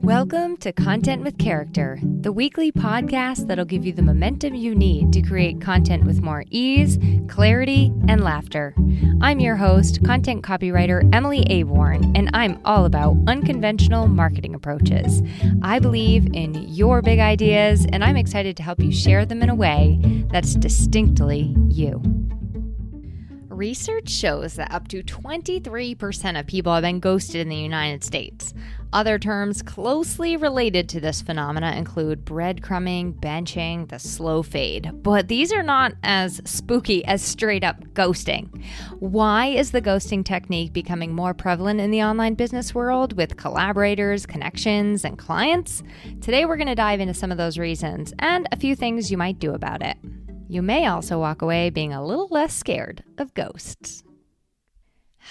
Welcome to Content with Character, the weekly podcast that'll give you the momentum you need to create content with more ease, clarity, and laughter. I'm your host, content copywriter Emily Aborn, and I'm all about unconventional marketing approaches. I believe in your big ideas, and I'm excited to help you share them in a way that's distinctly you. Research shows that up to 23% of people have been ghosted in the United States. Other terms closely related to this phenomena include breadcrumbing, benching, the slow fade, but these are not as spooky as straight up ghosting. Why is the ghosting technique becoming more prevalent in the online business world with collaborators, connections, and clients? Today we're going to dive into some of those reasons and a few things you might do about it. You may also walk away being a little less scared of ghosts.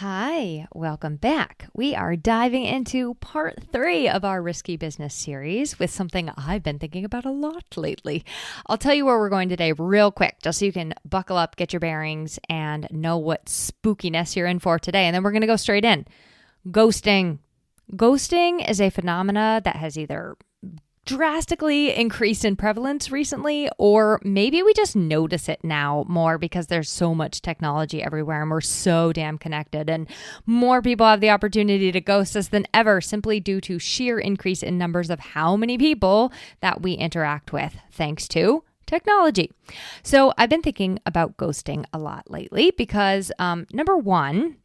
Hi, welcome back. We are diving into part 3 of our Risky Business series with something I've been thinking about a lot lately. I'll tell you where we're going today real quick, just so you can buckle up, get your bearings, and know what spookiness you're in for today. And then we're going to go straight in. Ghosting. Ghosting is a phenomena that has either drastically increased in prevalence recently, or maybe we just notice it now more because there's so much technology everywhere and we're so damn connected, and more people have the opportunity to ghost us than ever simply due to sheer increase in numbers of how many people that we interact with thanks to technology. So I've been thinking about ghosting a lot lately because number one,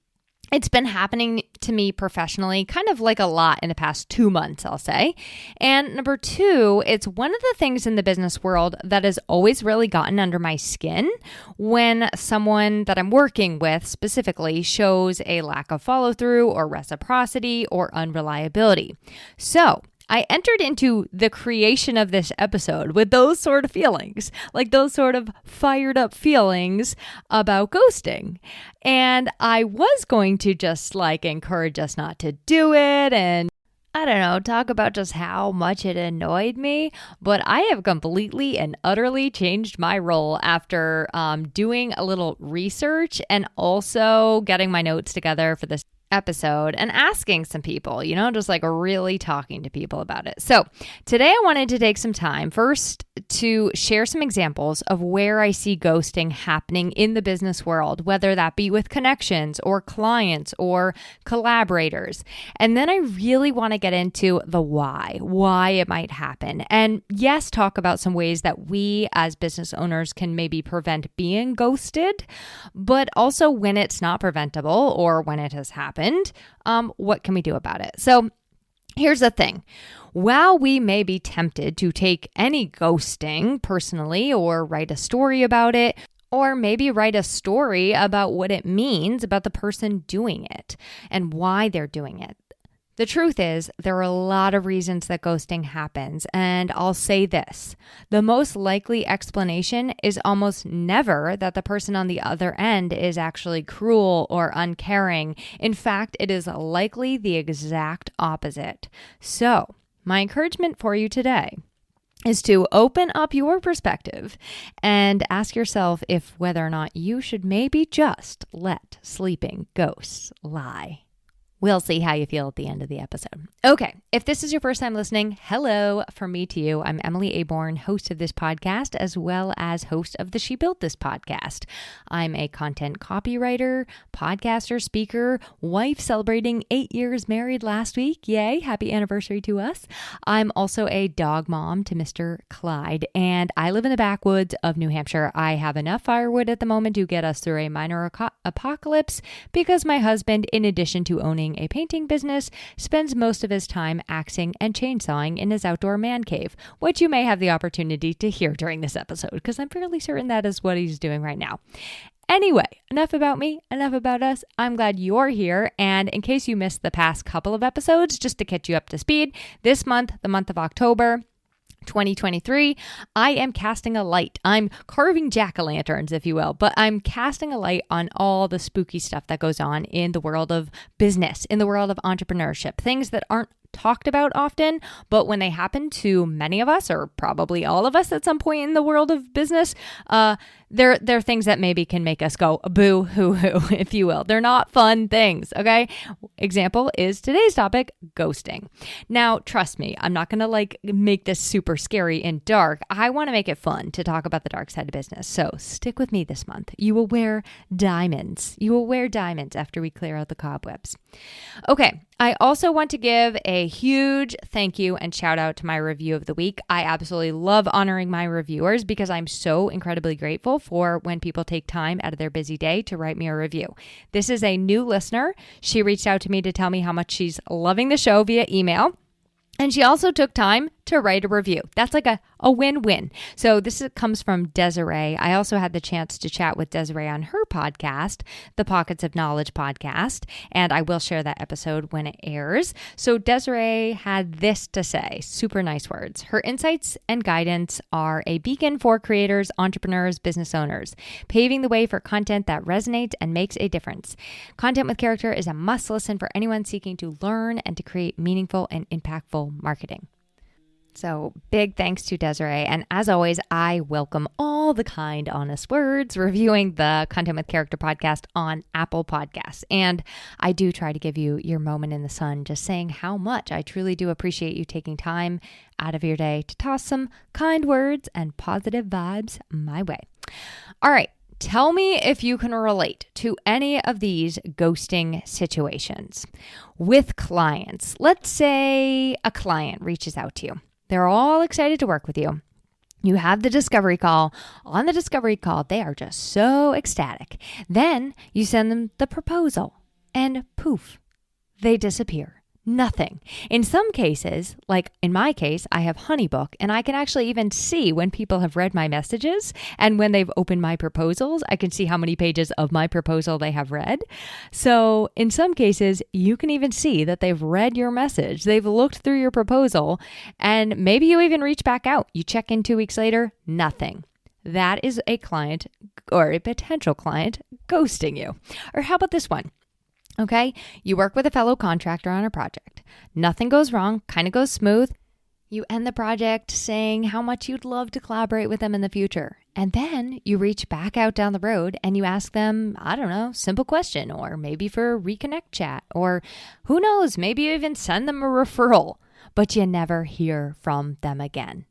it's been happening to me professionally, kind of like a lot in the past 2 months, I'll say. And number two, it's one of the things in the business world that has always really gotten under my skin when someone that I'm working with specifically shows a lack of follow through or reciprocity or unreliability. So I entered into the creation of this episode with those sort of feelings, like those sort of fired up feelings about ghosting. And I was going to just encourage us not to do it and I don't know, talk about just how much it annoyed me, but I have completely and utterly changed my role after doing a little research and also getting my notes together for this episode and asking some people, just really talking to people about it. So today I wanted to take some time first to share some examples of where I see ghosting happening in the business world, whether that be with connections or clients or collaborators. And then I really want to get into the why it might happen. And yes, talk about some ways that we as business owners can maybe prevent being ghosted, but also when it's not preventable or when it has happened, what can we do about it? So here's the thing. While we may be tempted to take any ghosting personally or write a story about it, or maybe write a story about what it means about the person doing it and why they're doing it, the truth is, there are a lot of reasons that ghosting happens, and I'll say this. The most likely explanation is almost never that the person on the other end is actually cruel or uncaring. In fact, it is likely the exact opposite. So, my encouragement for you today is to open up your perspective and ask yourself if whether or not you should maybe just let sleeping ghosts lie. We'll see how you feel at the end of the episode. Okay, if this is your first time listening, hello from me to you. I'm Emily Aborn, host of this podcast, as well as host of the She Built This podcast. I'm a content copywriter, podcaster, speaker, wife celebrating 8 years married last week. Yay, happy anniversary to us. I'm also a dog mom to Mr. Clyde, and I live in the backwoods of New Hampshire. I have enough firewood at the moment to get us through a minor apocalypse because my husband, in addition to owning a painting business, spends most of his time axing and chainsawing in his outdoor man cave, which you may have the opportunity to hear during this episode, because I'm fairly certain that is what he's doing right now. Anyway, enough about me, enough about us. I'm glad you're here. And in case you missed the past couple of episodes, just to catch you up to speed, this month, the month of October 2023, I am casting a light. I'm carving jack-o'-lanterns, if you will, but I'm casting a light on all the spooky stuff that goes on in the world of business, in the world of entrepreneurship, things that aren't talked about often, but when they happen to many of us, or probably all of us at some point in the world of business, they're things that maybe can make us go boo hoo hoo, if you will. They're not fun things, okay? Example is today's topic, ghosting. Now, trust me, I'm not going to make this super scary and dark. I want to make it fun to talk about the dark side of business. So stick with me this month. You will wear diamonds. You will wear diamonds after we clear out the cobwebs. Okay. I also want to give a huge thank you and shout out to my review of the week. I absolutely love honoring my reviewers because I'm so incredibly grateful for when people take time out of their busy day to write me a review. This is a new listener. She reached out to me to tell me how much she's loving the show via email. And she also took time to write a review. That's like a win-win. So this comes from Desiree. I also had the chance to chat with Desiree on her podcast, the Pockets of Knowledge podcast, and I will share that episode when it airs. So Desiree had this to say, super nice words. Her insights and guidance are a beacon for creators, entrepreneurs, business owners, paving the way for content that resonates and makes a difference. Content with character is a must listen for anyone seeking to learn and to create meaningful and impactful marketing. So big thanks to Desiree. And as always, I welcome all the kind, honest words reviewing the Content with Character podcast on Apple Podcasts. And I do try to give you your moment in the sun, just saying how much I truly do appreciate you taking time out of your day to toss some kind words and positive vibes my way. All right. Tell me if you can relate to any of these ghosting situations. With clients, let's say a client reaches out to you. They're all excited to work with you. You have the discovery call. On the discovery call, they are just so ecstatic. Then you send them the proposal and poof, they disappear. Nothing. In some cases, like in my case, I have Honeybook and I can actually even see when people have read my messages and when they've opened my proposals, I can see how many pages of my proposal they have read. So in some cases, you can even see that they've read your message. They've looked through your proposal and maybe you even reach back out. You check in 2 weeks later, nothing. That is a client or a potential client ghosting you. Or how about this one? Okay, you work with a fellow contractor on a project. Nothing goes wrong, kind of goes smooth. You end the project saying how much you'd love to collaborate with them in the future. And then you reach back out down the road and you ask them, I don't know, simple question, or maybe for a reconnect chat, or who knows, maybe you even send them a referral, but you never hear from them again.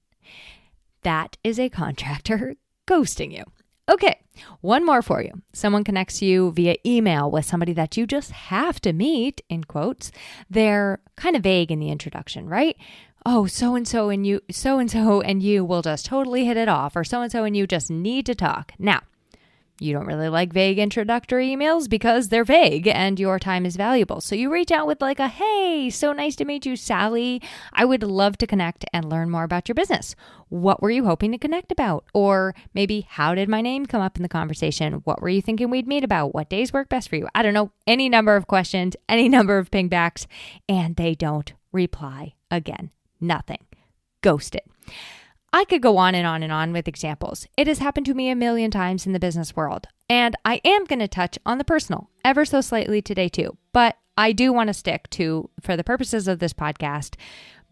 That is a contractor ghosting you. Okay, one more for you. Someone connects you via email with somebody that you just have to meet, in quotes. They're kind of vague in the introduction, right? Oh, so-and-so and you will just totally hit it off, or so-and-so and you just need to talk. Now, you don't really like vague introductory emails because they're vague and your time is valuable. So you reach out with like a, hey, so nice to meet you, Sally. I would love to connect and learn more about your business. What were you hoping to connect about? Or maybe how did my name come up in the conversation? What were you thinking we'd meet about? What days work best for you? I don't know, any number of questions, any number of pingbacks, and they don't reply again. Nothing. Ghosted. I could go on and on and on with examples. It has happened to me a million times in the business world. And I am going to touch on the personal ever so slightly today too. But I do want to stick to, for the purposes of this podcast,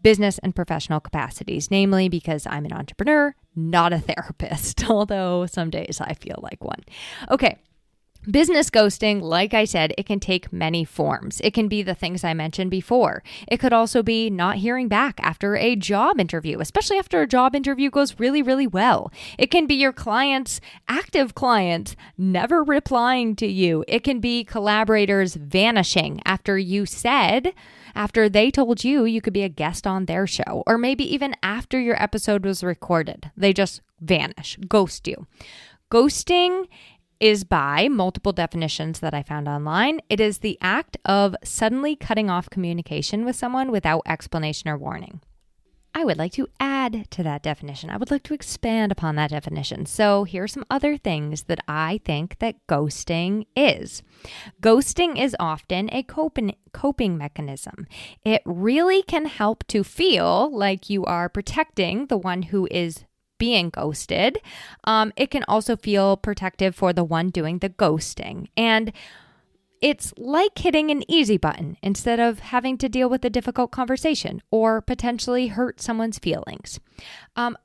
business and professional capacities, namely because I'm an entrepreneur, not a therapist, although some days I feel like one. Okay. Business ghosting, like I said, it can take many forms. It can be the things I mentioned before. It could also be not hearing back after a job interview, especially after a job interview goes really, really well. It can be your clients, active clients, never replying to you. It can be collaborators vanishing after they told you you could be a guest on their show, or maybe even after your episode was recorded. They just vanish, ghost you. Ghosting is by multiple definitions that I found online. It is the act of suddenly cutting off communication with someone without explanation or warning. I would like to add to that definition. I would like to expand upon that definition. So here are some other things that I think that ghosting is. Ghosting is often a coping mechanism. It really can help to feel like you are protecting the one who is being ghosted. It can also feel protective for the one doing the ghosting. And It's like hitting an easy button instead of having to deal with a difficult conversation or potentially hurt someone's feelings.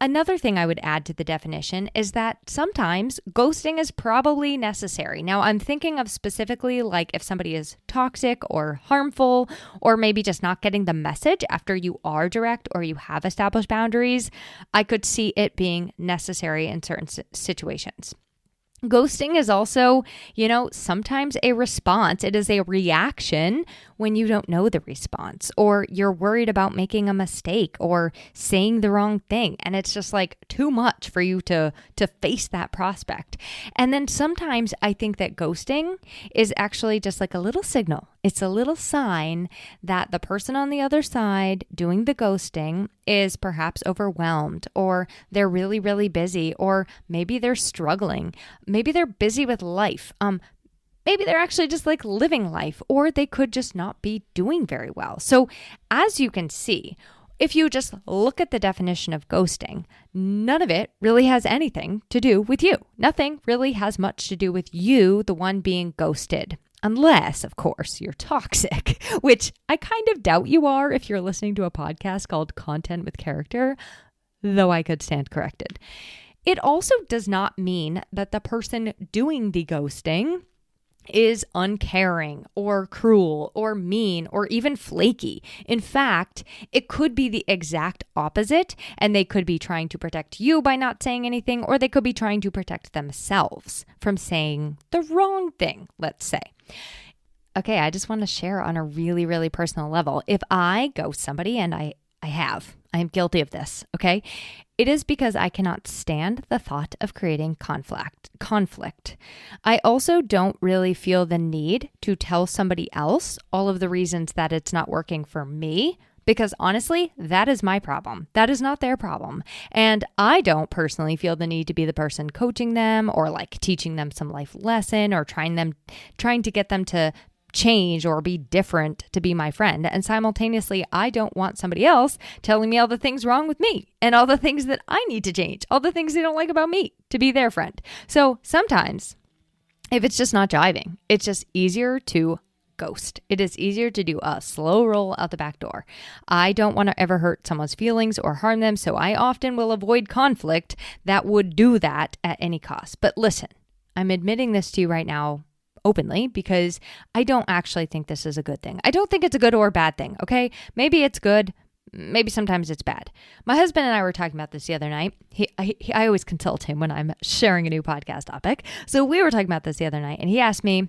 Another thing I would add to the definition is that sometimes ghosting is probably necessary. Now, I'm thinking of specifically like if somebody is toxic or harmful, or maybe just not getting the message after you are direct or you have established boundaries. I could see it being necessary in certain situations. Ghosting is also, sometimes a response. It is a reaction when you don't know the response or you're worried about making a mistake or saying the wrong thing. And it's just like too much for you to face that prospect. And then sometimes I think that ghosting is actually just like a little signal. It's a little sign that the person on the other side doing the ghosting is perhaps overwhelmed, or they're really, really busy, or maybe they're struggling. Maybe they're busy with life. Maybe they're actually just like living life, or they could just not be doing very well. So as you can see, if you just look at the definition of ghosting, none of it really has anything to do with you. Nothing really has much to do with you, the one being ghosted. Unless, of course, you're toxic, which I kind of doubt you are if you're listening to a podcast called Content with Character, though I could stand corrected. It also does not mean that the person doing the ghosting is uncaring or cruel or mean or even flaky. In fact, it could be the exact opposite, and they could be trying to protect you by not saying anything, or they could be trying to protect themselves from saying the wrong thing, let's say. Okay, I just want to share on a really, really personal level. If I ghost somebody, and I am guilty of this, okay? It is because I cannot stand the thought of creating conflict. I also don't really feel the need to tell somebody else all of the reasons that it's not working for me, because honestly, that is my problem. That is not their problem. And I don't personally feel the need to be the person coaching them or like teaching them some life lesson or trying to get them to change or be different to be my friend. And simultaneously, I don't want somebody else telling me all the things wrong with me and all the things that I need to change, all the things they don't like about me to be their friend. So sometimes if it's just not jiving, it's just easier to ghost. It is easier to do a slow roll out the back door. I don't want to ever hurt someone's feelings or harm them, so I often will avoid conflict that would do that at any cost. But listen, I'm admitting this to you right now openly because I don't actually think this is a good thing. I don't think it's a good or bad thing, okay? Maybe it's good. Maybe sometimes it's bad. My husband and I were talking about this the other night. I always consult him when I'm sharing a new podcast topic. So we were talking about this the other night, and he asked me,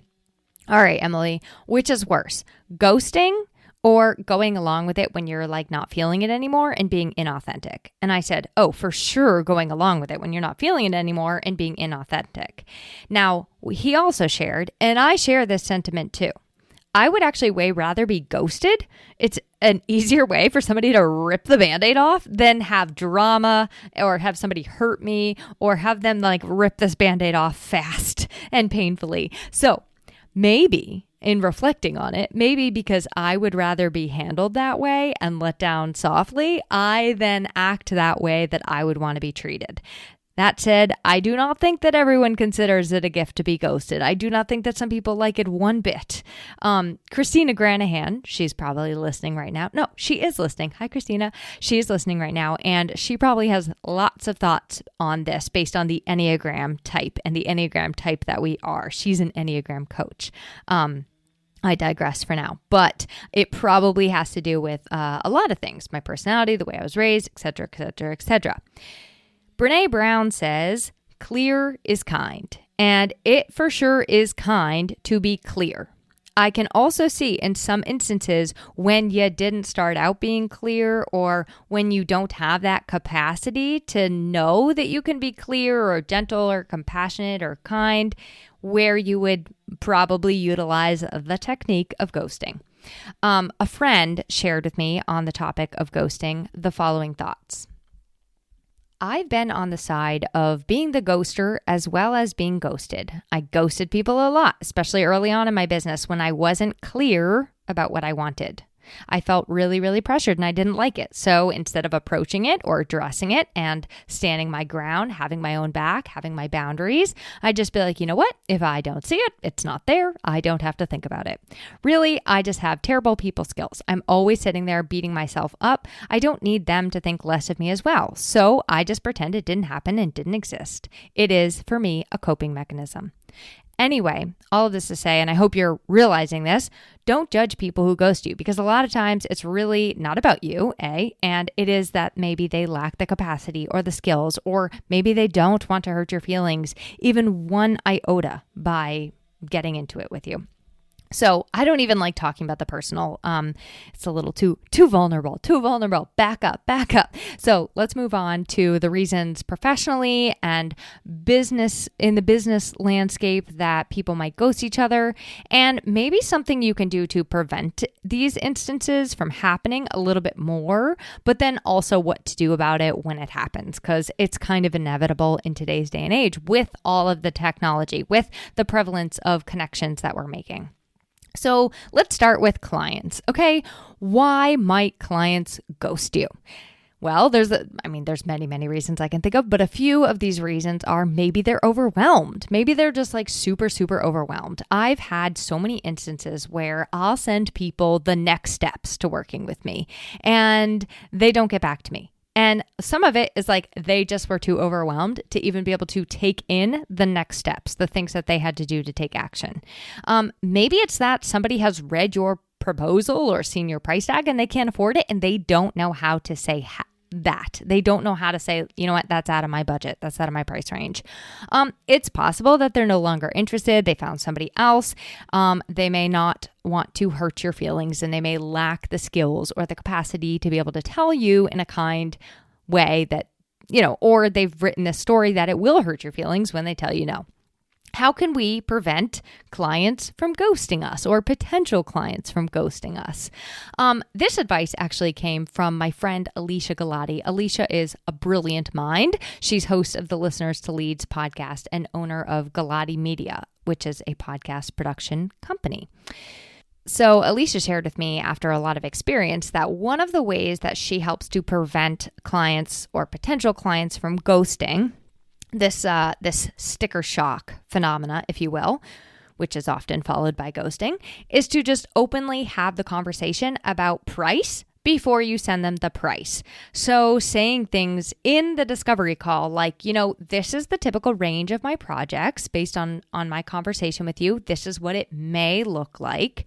all right, Emily, which is worse, ghosting or going along with it when you're like not feeling it anymore and being inauthentic? And I said, oh, for sure, going along with it when you're not feeling it anymore and being inauthentic. Now, he also shared, and I share this sentiment too, I would actually way rather be ghosted. It's an easier way for somebody to rip the Band-Aid off than have drama or have somebody hurt me or have them like rip this Band-Aid off fast and painfully. So maybe in reflecting on it, maybe because I would rather be handled that way and let down softly, I then act that way that I would want to be treated. That said, I do not think that everyone considers it a gift to be ghosted. I do not think that some people like it one bit. Christina Granahan, she's probably listening right now. No, she is listening. Hi, Christina. She is listening right now, and she probably has lots of thoughts on this based on the Enneagram type and the Enneagram type that we are. She's an Enneagram coach. I digress for now, but it probably has to do with a lot of things. My personality, the way I was raised, etc., etc., etc. Brene Brown says, clear is kind, and it for sure is kind to be clear. I can also see in some instances when you didn't start out being clear or when you don't have that capacity to know that you can be clear or gentle or compassionate or kind, where you would probably utilize the technique of ghosting. A friend shared with me on the topic of ghosting the following thoughts. I've been on the side of being the ghoster as well as being ghosted. I ghosted people a lot, especially early on in my business when I wasn't clear about what I wanted. I felt really, really pressured and I didn't like it. So instead of approaching it or addressing it and standing my ground, having my own back, having my boundaries, I'd just be like, you know what? If I don't see it, it's not there. I don't have to think about it. Really, I just have terrible people skills. I'm always sitting there beating myself up. I don't need them to think less of me as well. So I just pretend it didn't happen and didn't exist. It is, for me, a coping mechanism. Anyway, all of this to say, and I hope you're realizing this, don't judge people who ghost you because a lot of times it's really not about you, and it is that maybe they lack the capacity or the skills, or maybe they don't want to hurt your feelings even one iota by getting into it with you. So I don't even like talking about the personal. It's a little too vulnerable, back up. So let's move on to the reasons professionally and in the business landscape that people might ghost each other, and maybe something you can do to prevent these instances from happening a little bit more, but then also what to do about it when it happens, because it's kind of inevitable in today's day and age with all of the technology, with the prevalence of connections that we're making. So let's start with clients. Okay, why might clients ghost you? Well, there's many reasons I can think of, but a few of these reasons are maybe they're overwhelmed. Maybe they're just like super overwhelmed. I've had so many instances where I'll send people the next steps to working with me and they don't get back to me. And some of it is like they just were too overwhelmed to even be able to take in the next steps, the things that they had to do to take action. Maybe it's that somebody has read your proposal or seen your price tag and they can't afford it and they don't know how to say that. They don't know how to say, you know what, that's out of my budget. That's out of my price range. It's possible that they're no longer interested. They found somebody else. They may not want to hurt your feelings and they may lack the skills or the capacity to be able to tell you in a kind way that, or they've written this story that it will hurt your feelings when they tell you no. How can we prevent clients from ghosting us or potential clients from ghosting us? This advice actually came from my friend Alicia Galati. Alicia is a brilliant mind. She's host of the Listeners to Leads podcast and owner of Galati Media, which is a podcast production company. So Alicia shared with me after a lot of experience that one of the ways that she helps to prevent clients or potential clients from ghosting, this sticker shock phenomena, if you will, which is often followed by ghosting, is to just openly have the conversation about price before you send them the price. So saying things in the discovery call like, this is the typical range of my projects based on my conversation with you. This is what it may look like.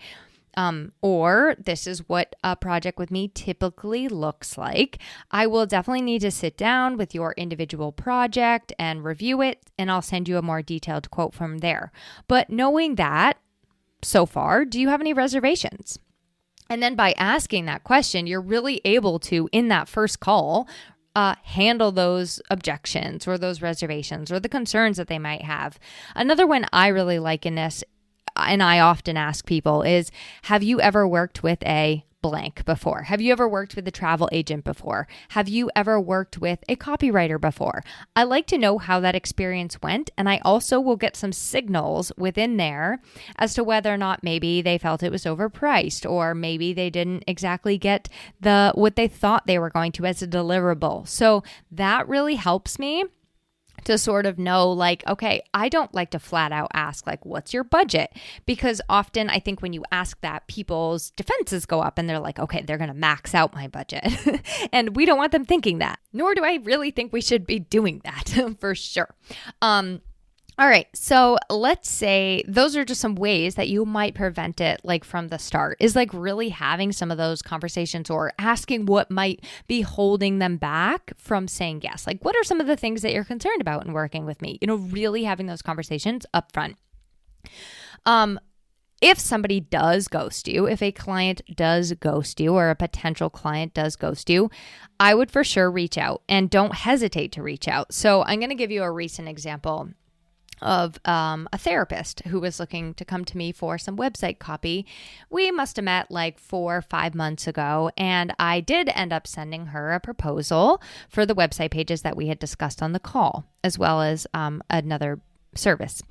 Or this is what a project with me typically looks like. I will definitely need to sit down with your individual project and review it, and I'll send you a more detailed quote from there. But knowing that, so far, do you have any reservations? And then by asking that question, you're really able to, in that first call, handle those objections or those reservations or the concerns that they might have. Another one I really like in this, and I often ask people, is have you ever worked with a blank before? Have you ever worked with a travel agent before? Have you ever worked with a copywriter before? I like to know how that experience went, and I also will get some signals within there as to whether or not maybe they felt it was overpriced, or maybe they didn't exactly get what they thought they were going to as a deliverable. So that really helps me to sort of know, like, okay, I don't like to flat out ask, like, what's your budget? Because often I think when you ask that, people's defenses go up and they're like, okay, they're going to max out my budget. And we don't want them thinking that, nor do I really think we should be doing that for sure. All right, so let's say those are just some ways that you might prevent it, like from the start, is like really having some of those conversations or asking what might be holding them back from saying yes. Like, what are some of the things that you're concerned about in working with me? Really having those conversations up front. If somebody does ghost you, if a client does ghost you or a potential client does ghost you, I would for sure reach out, and don't hesitate to reach out. So I'm going to give you a recent example of a therapist who was looking to come to me for some website copy. We must have met like 4 or 5 months ago, and I did end up sending her a proposal for the website pages that we had discussed on the call, as well as another service.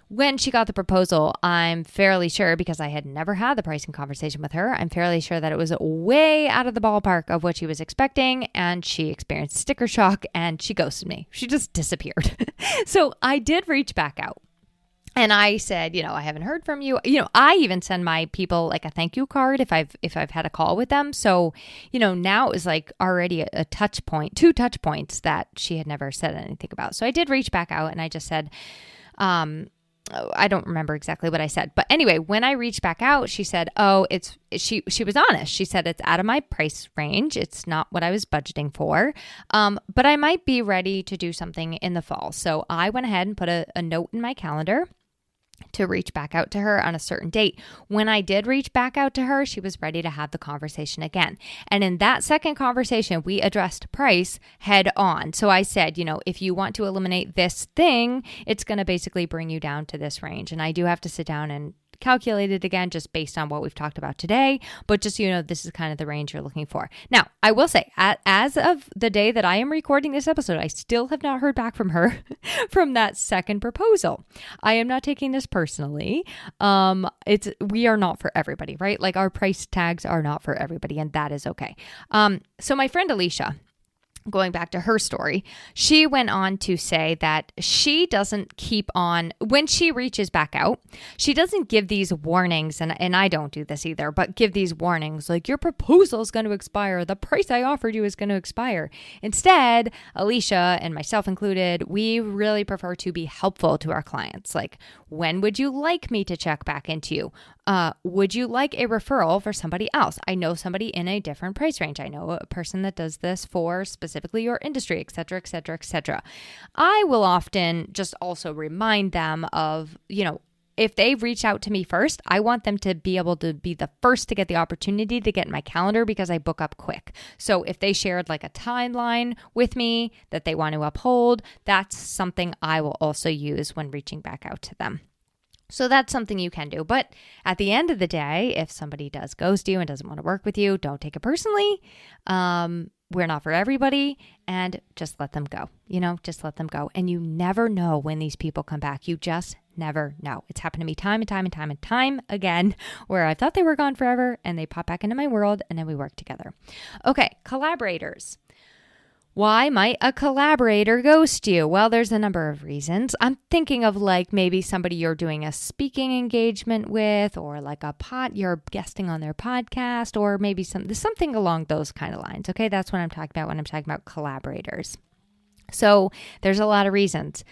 When she got the proposal, I'm fairly sure, because I had never had the pricing conversation with her, I'm fairly sure that it was way out of the ballpark of what she was expecting, and she experienced sticker shock and she ghosted me. She just disappeared. So I did reach back out. And I said, I haven't heard from you. I even send my people like a thank you card if I've had a call with them. So, now it was like already a touch point, 2 touch points that she had never said anything about. So I did reach back out and I just said, I don't remember exactly what I said, but anyway, when I reached back out, she said, she was honest. She said, it's out of my price range. It's not what I was budgeting for. But I might be ready to do something in the fall. So I went ahead and put a note in my calendar to reach back out to her on a certain date. When I did reach back out to her, she was ready to have the conversation again. And in that second conversation, we addressed price head on. So I said, if you want to eliminate this thing, it's going to basically bring you down to this range. And I do have to sit down and calculate it again just based on what we've talked about today. But just so this is kind of the range you're looking for. Now, I will say, as of the day that I am recording this episode, I still have not heard back from her from that second proposal. I am not taking this personally. We are not for everybody, right? Like our price tags are not for everybody, and that is okay. So my friend Alicia, going back to her story, she went on to say that she doesn't keep on, when she reaches back out, she doesn't give these warnings, and I don't do this either, but give these warnings like your proposal is going to expire, the price I offered you is going to expire. Instead, Alicia and myself included, we really prefer to be helpful to our clients. Like, when would you like me to check back into you? Would you like a referral for somebody else? I know somebody in a different price range. I know a person that does this for specifically your industry, et cetera, et cetera, et cetera. I will often just also remind them of, if they've reached out to me first, I want them to be able to be the first to get the opportunity to get in my calendar because I book up quick. So if they shared like a timeline with me that they want to uphold, that's something I will also use when reaching back out to them. So that's something you can do. But at the end of the day, if somebody does ghost you and doesn't want to work with you, don't take it personally. We're not for everybody, and just let them go. Just let them go. And you never know when these people come back. You just never know. It's happened to me time and time and time and time again, where I thought they were gone forever and they pop back into my world and then we work together. Okay, collaborators. Why might a collaborator ghost you? Well, there's a number of reasons. I'm thinking of like maybe somebody you're doing a speaking engagement with, or like you're guesting on their podcast, or maybe something along those kind of lines. Okay, that's what I'm talking about when I'm talking about collaborators. So there's a lot of reasons.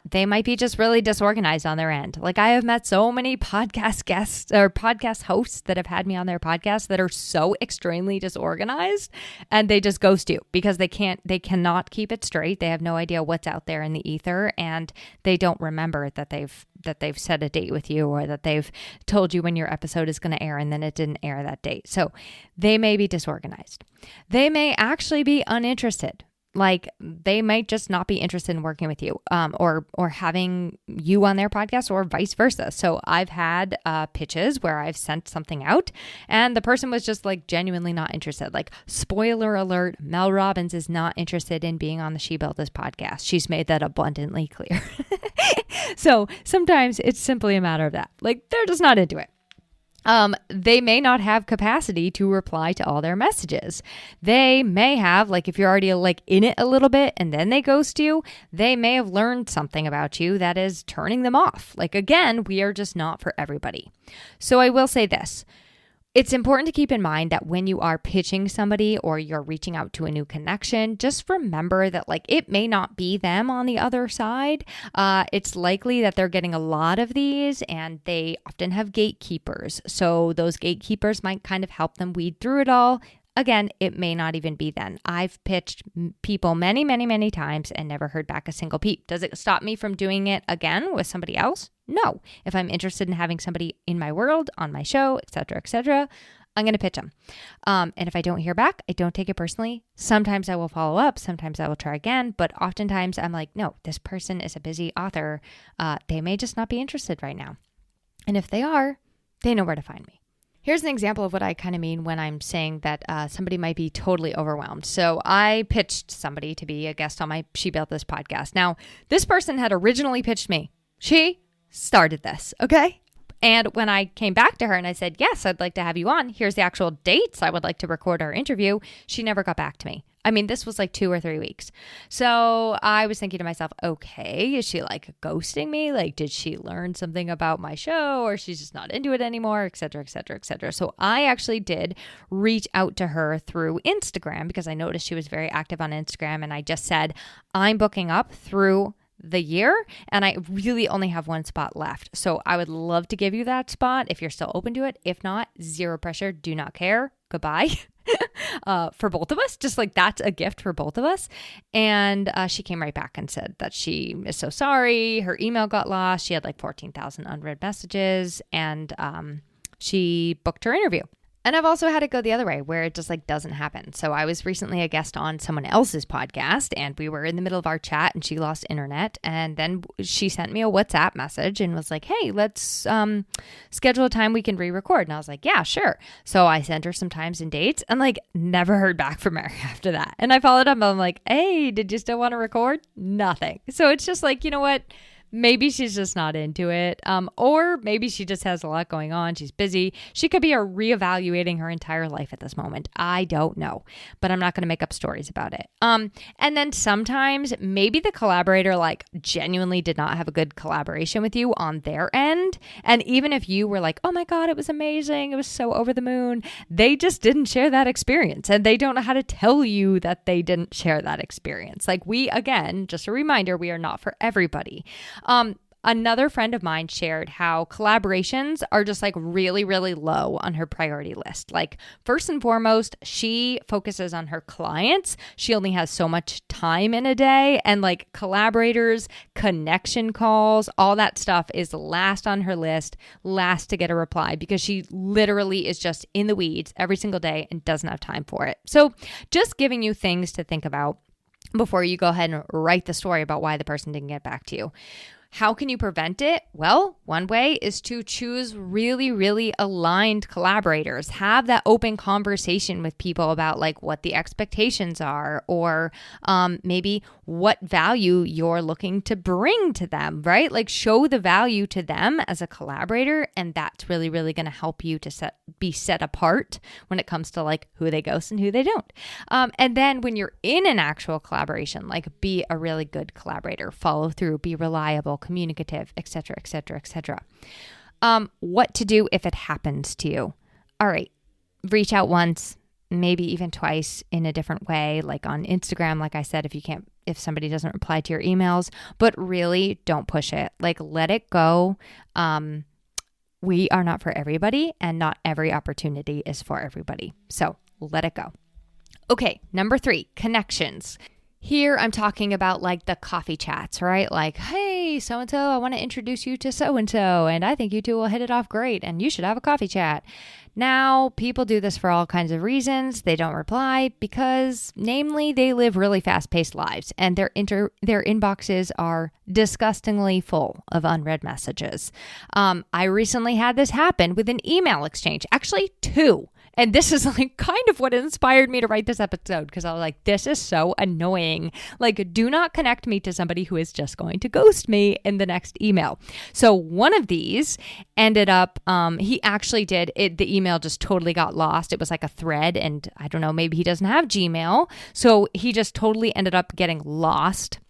They might be just really disorganized on their end. Like I have met so many podcast guests or podcast hosts that have had me on their podcast that are so extremely disorganized, and they just ghost you because they cannot keep it straight. They have no idea what's out there in the ether, and they don't remember that they've set a date with you, or that they've told you when your episode is going to air and then it didn't air that date. So they may be disorganized. They may actually be uninterested. Like they might just not be interested in working with you, or having you on their podcast, or vice versa. So I've had pitches where I've sent something out and the person was just like genuinely not interested. Like, spoiler alert, Mel Robbins is not interested in being on the She Built This podcast. She's made that abundantly clear. So sometimes it's simply a matter of that. Like they're just not into it. They may not have capacity to reply to all their messages. They may have, like if you're already like in it a little bit and then they ghost you, they may have learned something about you that is turning them off. Like again, we are just not for everybody. So I will say this. It's important to keep in mind that when you are pitching somebody or you're reaching out to a new connection, just remember that like it may not be them on the other side. It's likely that they're getting a lot of these and they often have gatekeepers. So those gatekeepers might kind of help them weed through it all. Again, it may not even be then. I've pitched people many, many, many times and never heard back a single peep. Does it stop me from doing it again with somebody else? No. If I'm interested in having somebody in my world, on my show, et cetera, I'm going to pitch them. And if I don't hear back, I don't take it personally. Sometimes I will follow up. Sometimes I will try again. But oftentimes I'm like, no, this person is a busy author. They may just not be interested right now. And if they are, they know where to find me. Here's an example of what I kind of mean when I'm saying that somebody might be totally overwhelmed. So I pitched somebody to be a guest on my She Built This podcast. Now, this person had originally pitched me. She started this, okay? And when I came back to her and I said, yes, I'd like to have you on, here's the actual dates I would like to record our interview, she never got back to me. I mean, this was like 2 or 3 weeks. So I was thinking to myself, okay, is she like ghosting me? Like, did she learn something about my show, or she's just not into it anymore, et cetera, et cetera, et cetera. So I actually did reach out to her through Instagram because I noticed she was very active on Instagram. And I just said, I'm booking up through the year and I really only have 1 spot left. So I would love to give you that spot if you're still open to it. If not, zero pressure, do not care. Goodbye. For both of us, just like that's a gift for both of us. And she came right back and said that she is so sorry. Her email got lost. She had like 14,000 unread messages, and she booked her interview. And I've also had it go the other way where it just like doesn't happen. So I was recently a guest on someone else's podcast and we were in the middle of our chat and she lost internet. And then she sent me a WhatsApp message and was like, hey, let's schedule a time we can re-record. And I was like, yeah, sure. So I sent her some times and dates and like never heard back from her after that. And I followed up and I'm like, hey, did you still want to record? Nothing. So it's just like, you know what? Maybe she's just not into it. Or maybe she just has a lot going on. She's busy. She could be reevaluating her entire life at this moment. I don't know, but I'm not going to make up stories about it. And then sometimes maybe the collaborator like genuinely did not have a good collaboration with you on their end. And even if you were like, oh my God, it was amazing, it was so over the moon, they just didn't share that experience and they don't know how to tell you that they didn't share that experience. Like again, just a reminder, we are not for everybody. Another friend of mine shared how collaborations are just like really, really low on her priority list. Like first and foremost, she focuses on her clients. She only has so much time in a day, and like collaborators, connection calls, all that stuff is last on her list, last to get a reply, because she literally is just in the weeds every single day and doesn't have time for it. So just giving you things to think about before you go ahead and write the story about why the person didn't get back to you. How can you prevent it? Well, one way is to choose really, really aligned collaborators. Have that open conversation with people about like what the expectations are, or maybe what value you're looking to bring to them, right? Like show the value to them as a collaborator, and that's really, really going to help you to be set apart when it comes to like who they ghost and who they don't. And then when you're in an actual collaboration, like be a really good collaborator, follow through, be reliable, communicative, etc., etc., etc. What to do if it happens to you? All right, reach out once, maybe even twice in a different way, like on Instagram, like I said, if somebody doesn't reply to your emails, but really don't push it. Like let it go. We are not for everybody, and not every opportunity is for everybody. So let it go. Okay, number 3, connections. Here I'm talking about like the coffee chats, right? Like, hey, so-and-so, I want to introduce you to so-and-so, and I think you two will hit it off great, and you should have a coffee chat. Now, people do this for all kinds of reasons. They don't reply because, namely, they live really fast-paced lives, and their inboxes are disgustingly full of unread messages. I recently had this happen with an email exchange, actually 2. And this is like kind of what inspired me to write this episode, because I was like, this is so annoying. Like, do not connect me to somebody who is just going to ghost me in the next email. So one of these ended up, he actually did it. The email just totally got lost. It was like a thread, and I don't know, maybe he doesn't have Gmail. So he just totally ended up getting lost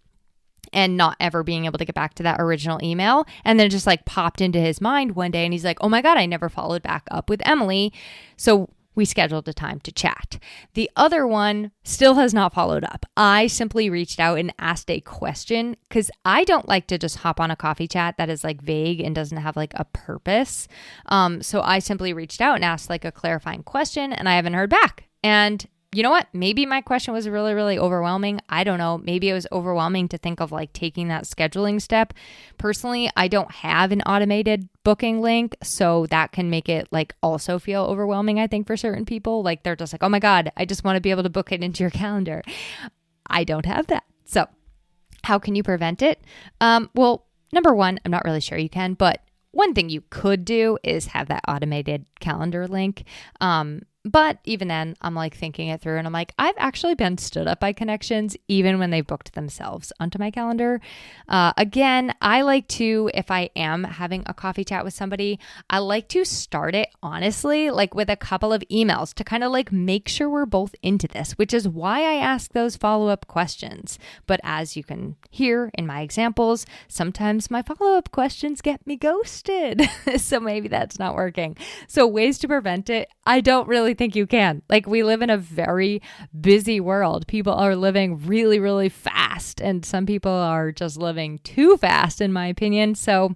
and not ever being able to get back to that original email. And then it just like popped into his mind one day, and he's like, oh my God, I never followed back up with Emily. So we scheduled a time to chat. The other one still has not followed up. I simply reached out and asked a question, because I don't like to just hop on a coffee chat that is like vague and doesn't have like a purpose. So I simply reached out and asked like a clarifying question, and I haven't heard back. And you know what? Maybe my question was really, really overwhelming. I don't know. Maybe it was overwhelming to think of like taking that scheduling step. Personally, I don't have an automated booking link, so that can make it like also feel overwhelming, I think, for certain people. Like they're just like, oh my God, I just want to be able to book it into your calendar. I don't have that. So how can you prevent it? Well, number one, I'm not really sure you can, but one thing you could do is have that automated calendar link. But even then, I'm like thinking it through and I'm like, I've actually been stood up by connections even when they booked themselves onto my calendar. Again, I like to, if I am having a coffee chat with somebody, I like to start it honestly, like with a couple of emails to kind of like make sure we're both into this, which is why I ask those follow-up questions. But as you can hear in my examples, sometimes my follow-up questions get me ghosted. So maybe that's not working. So ways to prevent it, I don't really think you can. Like, we live in a very busy world. People are living really, really fast, and some people are just living too fast, in my opinion. So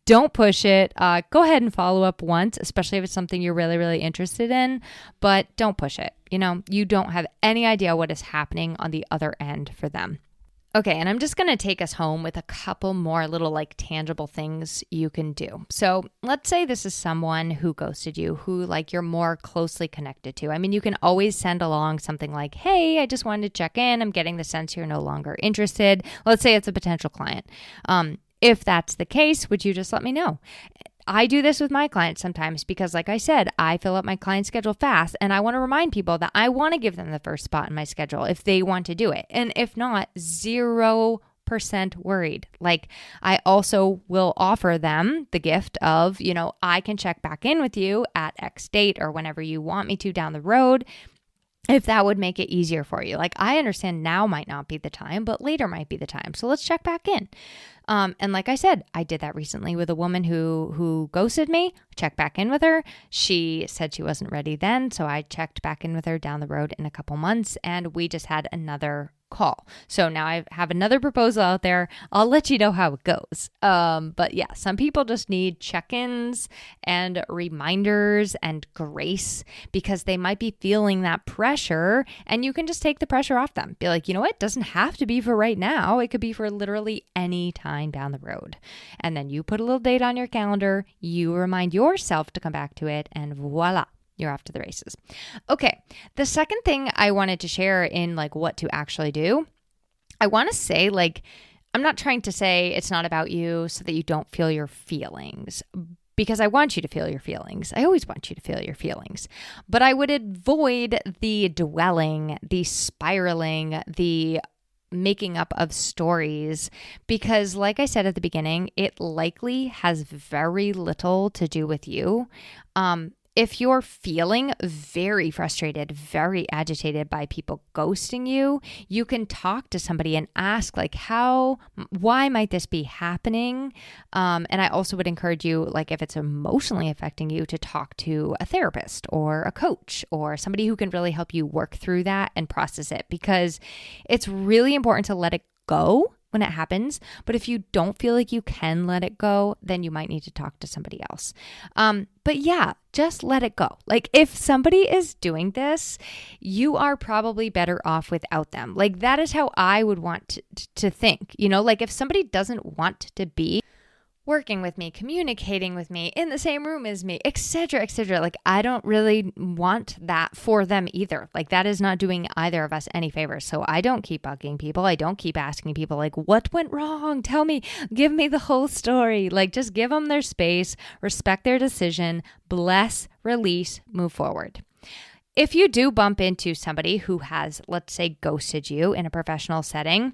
don't push it. Go ahead and follow up once, especially if it's something you're really, really interested in, but don't push it. You don't have any idea what is happening on the other end for them. Okay, and I'm just going to take us home with a couple more little like tangible things you can do. So let's say this is someone who ghosted you, who like you're more closely connected to. I mean, you can always send along something like, hey, I just wanted to check in. I'm getting the sense you're no longer interested. Let's say it's a potential client. If that's the case, would you just let me know? I do this with my clients sometimes because, like I said, I fill up my client schedule fast and I want to remind people that I want to give them the first spot in my schedule if they want to do it. And if not, 0% worried. Like, I also will offer them the gift of, I can check back in with you at X date or whenever you want me to down the road, if that would make it easier for you. Like, I understand now might not be the time, but later might be the time. So let's check back in. And like I said, I did that recently with a woman who ghosted me. Checked back in with her. She said she wasn't ready then. So I checked back in with her down the road in a couple months, and we just had another call. So now I have another proposal out there. I'll let you know how it goes. But yeah, some people just need check-ins and reminders and grace because they might be feeling that pressure, and you can just take the pressure off them. Be like, you know what? It doesn't have to be for right now. It could be for literally any time down the road. And then you put a little date on your calendar, you remind yourself to come back to it, and voila. You're off to the races. Okay. The second thing I wanted to share in like what to actually do, I want to say, like, I'm not trying to say it's not about you so that you don't feel your feelings, because I want you to feel your feelings. I always want you to feel your feelings, but I would avoid the dwelling, the spiraling, the making up of stories, because like I said at the beginning, it likely has very little to do with you. If you're feeling very frustrated, very agitated by people ghosting you, you can talk to somebody and ask like, why might this be happening? And I also would encourage you, like if it's emotionally affecting you, to talk to a therapist or a coach or somebody who can really help you work through that and process it, because it's really important to let it go when it happens. But if you don't feel like you can let it go, then you might need to talk to somebody else. But yeah, just let it go. Like, if somebody is doing this, you are probably better off without them. Like, that is how I would want to think, like if somebody doesn't want to be working with me, communicating with me, in the same room as me, etc., etc. Like, I don't really want that for them either. Like, that is not doing either of us any favors. So I don't keep bugging people. I don't keep asking people like, what went wrong? Tell me, give me the whole story. Like, just give them their space, respect their decision, bless, release, move forward. If you do bump into somebody who has, let's say, ghosted you in a professional setting,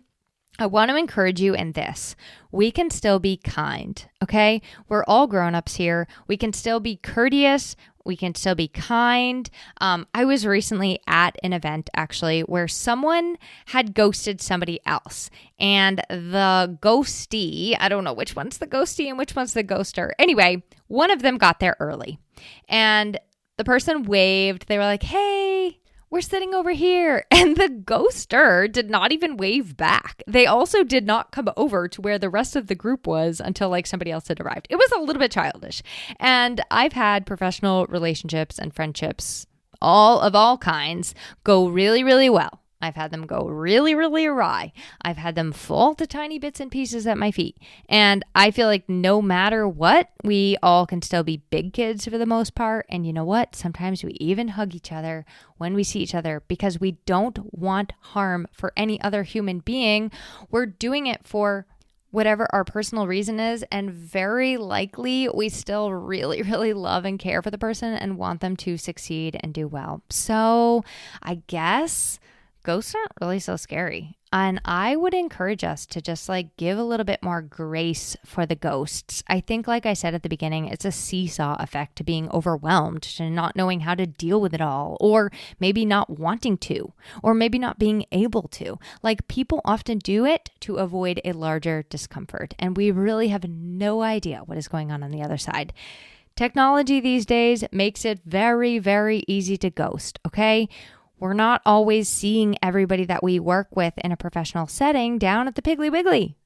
I want to encourage you in this. We can still be kind, okay? We're all grown-ups here. We can still be courteous. We can still be kind. I was recently at an event, actually, where someone had ghosted somebody else. And the ghostee, I don't know which one's the ghostee and which one's the ghoster. Anyway, one of them got there early. And the person waved. They were like, hey, we're sitting over here. And the ghoster did not even wave back. They also did not come over to where the rest of the group was until like somebody else had arrived. It was a little bit childish. And I've had professional relationships and friendships, all kinds, go really, really well. I've had them go really, really awry. I've had them fall to tiny bits and pieces at my feet. And I feel like no matter what, we all can still be big kids for the most part. And you know what? Sometimes we even hug each other when we see each other because we don't want harm for any other human being. We're doing it for whatever our personal reason is, and very likely we still really, really love and care for the person and want them to succeed and do well. So I guess ghosts aren't really so scary. And I would encourage us to just give a little bit more grace for the ghosts. I think, like I said at the beginning, it's a seesaw effect to being overwhelmed, to not knowing how to deal with it all, or maybe not wanting to, or maybe not being able to. People often do it to avoid a larger discomfort, and we really have no idea what is going on the other side. Technology these days makes it very, very easy to ghost, okay? We're not always seeing everybody that we work with in a professional setting down at the Piggly Wiggly.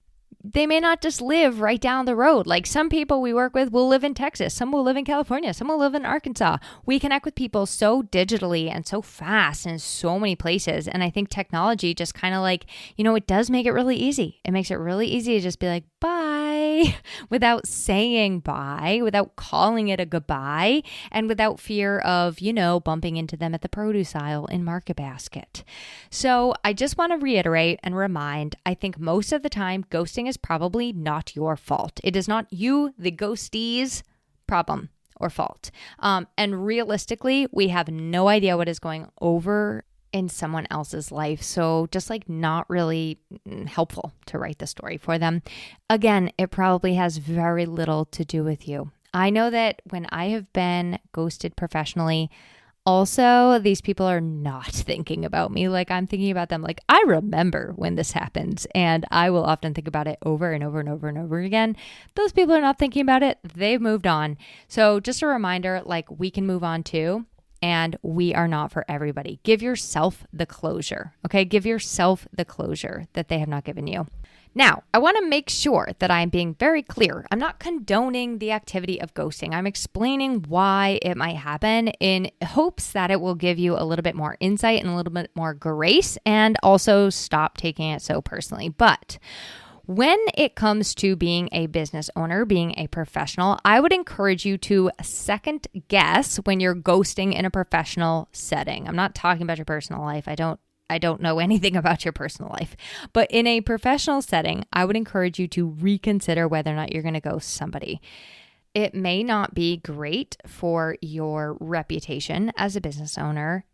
They may not just live right down the road. Some people we work with will live in Texas, some will live in California, some will live in Arkansas. We connect with people so digitally and so fast in so many places. And I think technology just kind of it does make it really easy. It makes it really easy to just be like, bye, without saying bye, without calling it a goodbye, and without fear of, bumping into them at the produce aisle in Market Basket. So I just want to reiterate and remind, I think most of the time, ghosting is probably not your fault. It is not you, the ghostee's problem or fault. And realistically, we have no idea what is going over in someone else's life. So just not really helpful to write the story for them. Again, it probably has very little to do with you. I know that when I have been ghosted professionally, also, these people are not thinking about me like I'm thinking about them. I remember when this happens, and I will often think about it over and over and over and over again. Those people are not thinking about it. They've moved on. So just a reminder, we can move on too, and we are not for everybody. Give yourself the closure, okay? Give yourself the closure that they have not given you. Now, I want to make sure that I'm being very clear. I'm not condoning the activity of ghosting. I'm explaining why it might happen in hopes that it will give you a little bit more insight and a little bit more grace, and also stop taking it so personally. But when it comes to being a business owner, being a professional, I would encourage you to second guess when you're ghosting in a professional setting. I'm not talking about your personal life. I don't know anything about your personal life. But in a professional setting, I would encourage you to reconsider whether or not you're going to ghost somebody. It may not be great for your reputation as a business owner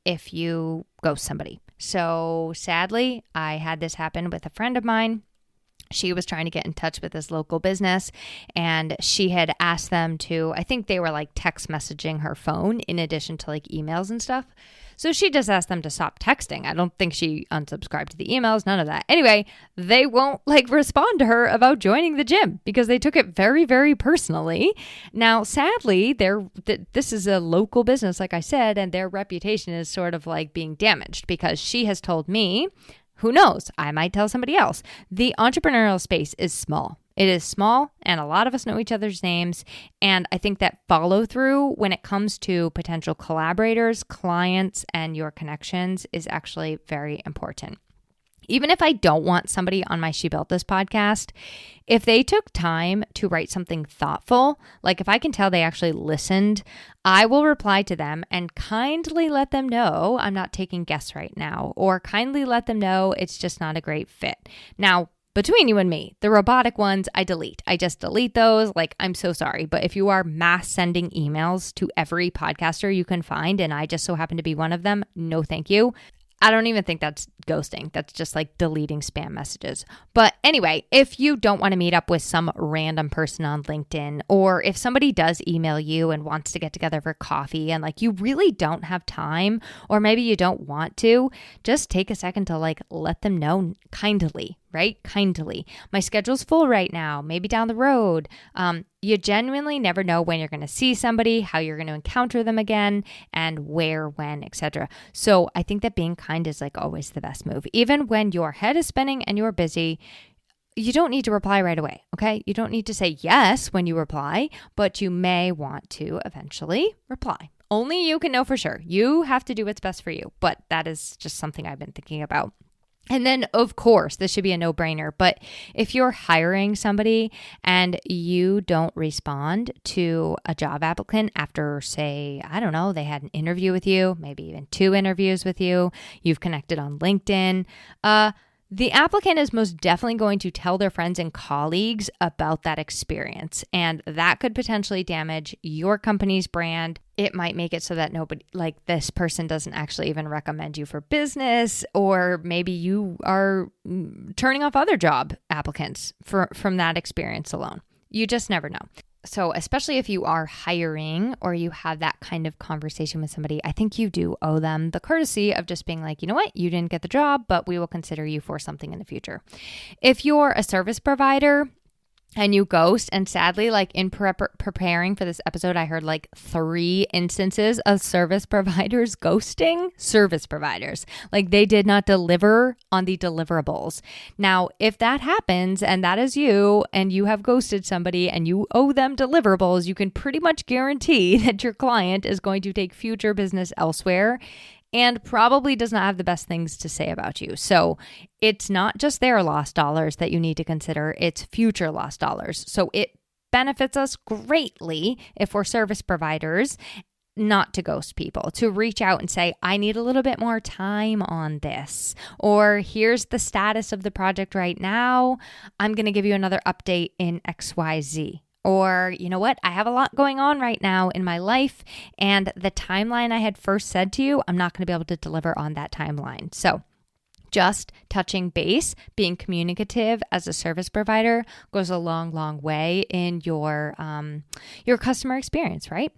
if you ghost somebody. So sadly, I had this happen with a friend of mine. She was trying to get in touch with this local business, and she had asked them to, I think they were text messaging her phone in addition to emails and stuff. So she just asked them to stop texting. I don't think she unsubscribed to the emails, none of that. Anyway, they won't respond to her about joining the gym because they took it very, very personally. Now, sadly, this is a local business, like I said, and their reputation is sort of being damaged because she has told me, who knows, I might tell somebody else. The entrepreneurial space is small. It is small, and a lot of us know each other's names. And I think that follow through when it comes to potential collaborators, clients, and your connections is actually very important. Even if I don't want somebody on my She Built This podcast, if they took time to write something thoughtful, if I can tell they actually listened, I will reply to them and kindly let them know I'm not taking guests right now, or kindly let them know it's just not a great fit. Now, between you and me, the robotic ones, I delete. I just delete those. I'm so sorry. But if you are mass sending emails to every podcaster you can find, and I just so happen to be one of them, no thank you. I don't even think that's ghosting. That's just deleting spam messages. But anyway, if you don't want to meet up with some random person on LinkedIn, or if somebody does email you and wants to get together for coffee and you really don't have time, or maybe you don't want to, just take a second to let them know kindly, right? Kindly. My schedule's full right now, maybe down the road. You genuinely never know when you're going to see somebody, how you're going to encounter them again, and where, when, etc. So I think that being kind is always the best move. Even when your head is spinning and you're busy, you don't need to reply right away, okay? You don't need to say yes when you reply, but you may want to eventually reply. Only you can know for sure. You have to do what's best for you, but that is just something I've been thinking about. And then, of course, this should be a no-brainer, but if you're hiring somebody and you don't respond to a job applicant after, say, I don't know, they had an interview with you, maybe even 2 interviews with you, you've connected on LinkedIn, The applicant is most definitely going to tell their friends and colleagues about that experience, and that could potentially damage your company's brand. It might make it so that nobody, like this person doesn't actually even recommend you for business, or maybe you are turning off other job applicants from that experience alone. You just never know. So especially if you are hiring or you have that kind of conversation with somebody, I think you do owe them the courtesy of just being like, you know what, you didn't get the job, but we will consider you for something in the future. If you're a service provider and you ghost, and sadly, like in preparing for this episode, I heard like 3 instances of service providers ghosting service providers. Like they did not deliver on the deliverables. Now, if that happens and that is you and you have ghosted somebody and you owe them deliverables, you can pretty much guarantee that your client is going to take future business elsewhere and probably does not have the best things to say about you. So it's not just their lost dollars that you need to consider, it's future lost dollars. So it benefits us greatly if we're service providers not to ghost people, to reach out and say, I need a little bit more time on this, or here's the status of the project right now. I'm going to give you another update in XYZ. Or, you know what, I have a lot going on right now in my life, and the timeline I had first said to you, I'm not going to be able to deliver on that timeline. So just touching base, being communicative as a service provider goes a long, long way in your customer experience, right?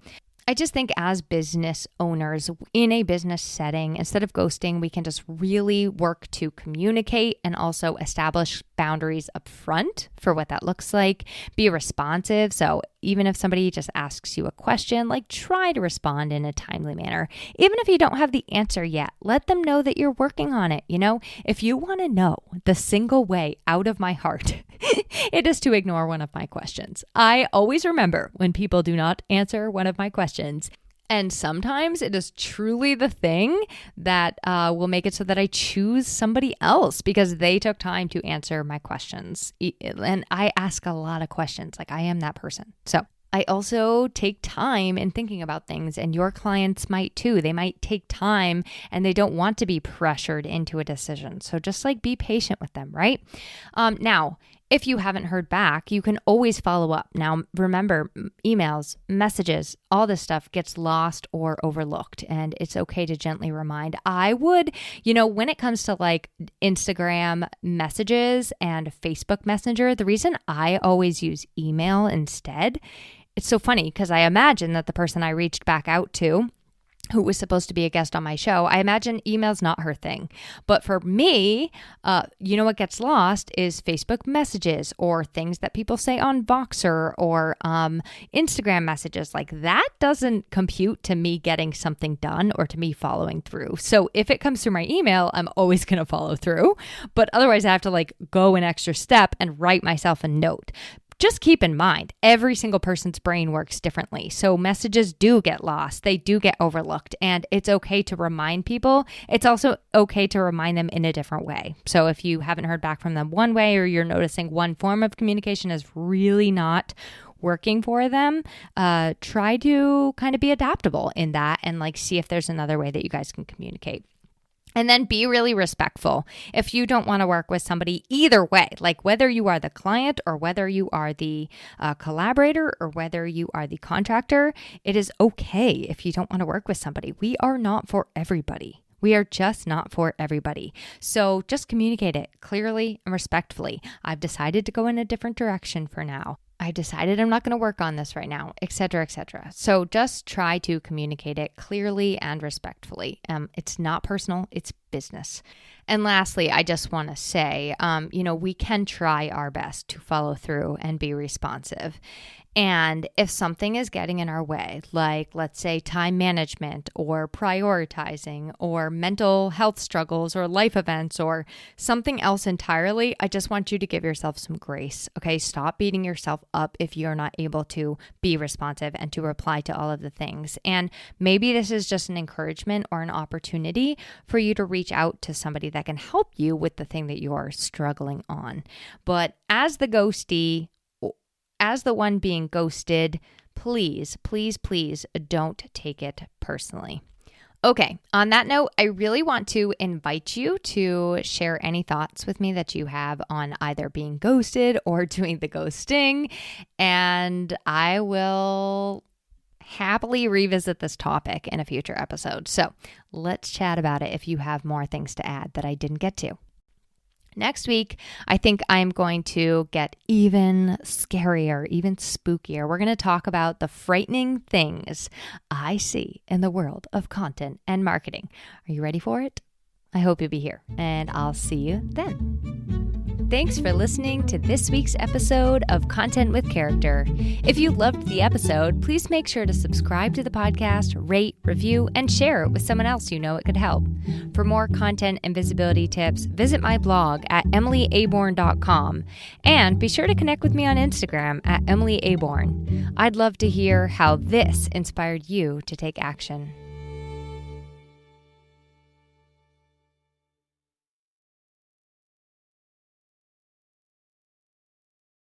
I just think as business owners in a business setting, instead of ghosting, we can just really work to communicate and also establish boundaries up front for what that looks like. Be responsive. So even if somebody just asks you a question, like try to respond in a timely manner. Even if you don't have the answer yet, let them know that you're working on it. You know, if you want to know the single way out of my heart, it is to ignore one of my questions. I always remember when people do not answer one of my questions. And sometimes it is truly the thing that will make it so that I choose somebody else because they took time to answer my questions. And I ask a lot of questions. Like I am that person. So I also take time in thinking about things, and your clients might too. They might take time and they don't want to be pressured into a decision. So just like be patient with them, right? Now, if you haven't heard back, you can always follow up. Now, remember, emails, messages, all this stuff gets lost or overlooked, and it's okay to gently remind. I would, when it comes to like Instagram messages and Facebook Messenger, the reason I always use email instead, it's so funny because I imagine that the person I reached back out to, who was supposed to be a guest on my show, I imagine email's not her thing. But for me, what gets lost is Facebook messages or things that people say on Voxer or Instagram messages. Like that doesn't compute to me getting something done or to me following through. So if it comes through my email, I'm always going to follow through. But otherwise, I have to like go an extra step and write myself a note. Just keep in mind, every single person's brain works differently. So messages do get lost. They do get overlooked. And it's okay to remind people. It's also okay to remind them in a different way. So if you haven't heard back from them one way, or you're noticing one form of communication is really not working for them, try to kind of be adaptable in that and like see if there's another way that you guys can communicate. And then be really respectful. If you don't want to work with somebody either way, like whether you are the client or whether you are the collaborator or whether you are the contractor, it is okay if you don't want to work with somebody. We are not for everybody. We are just not for everybody. So just communicate it clearly and respectfully. I've decided to go in a different direction for now. I decided I'm not going to work on this right now, etc., etc. So just try to communicate it clearly and respectfully. It's not personal, it's business. And lastly, I just want to say, we can try our best to follow through and be responsive. And if something is getting in our way, like let's say time management or prioritizing or mental health struggles or life events or something else entirely, I just want you to give yourself some grace. Okay, stop beating yourself up if you're not able to be responsive and to reply to all of the things. And maybe this is just an encouragement or an opportunity for you to reach out to somebody that can help you with the thing that you're struggling on. But as the ghostie, as the one being ghosted, please, please, please don't take it personally. Okay, on that note, I really want to invite you to share any thoughts with me that you have on either being ghosted or doing the ghosting, and I will happily revisit this topic in a future episode. So let's chat about it if you have more things to add that I didn't get to. Next week, I think I'm going to get even scarier, even spookier. We're going to talk about the frightening things I see in the world of content and marketing. Are you ready for it? I hope you'll be here, and I'll see you then. Thanks for listening to this week's episode of Content with Character. If you loved the episode, please make sure to subscribe to the podcast, rate, review, and share it with someone else you know it could help. For more content and visibility tips, visit my blog at emilyaborn.com, and be sure to connect with me on Instagram at emilyaborn. I'd love to hear how this inspired you to take action.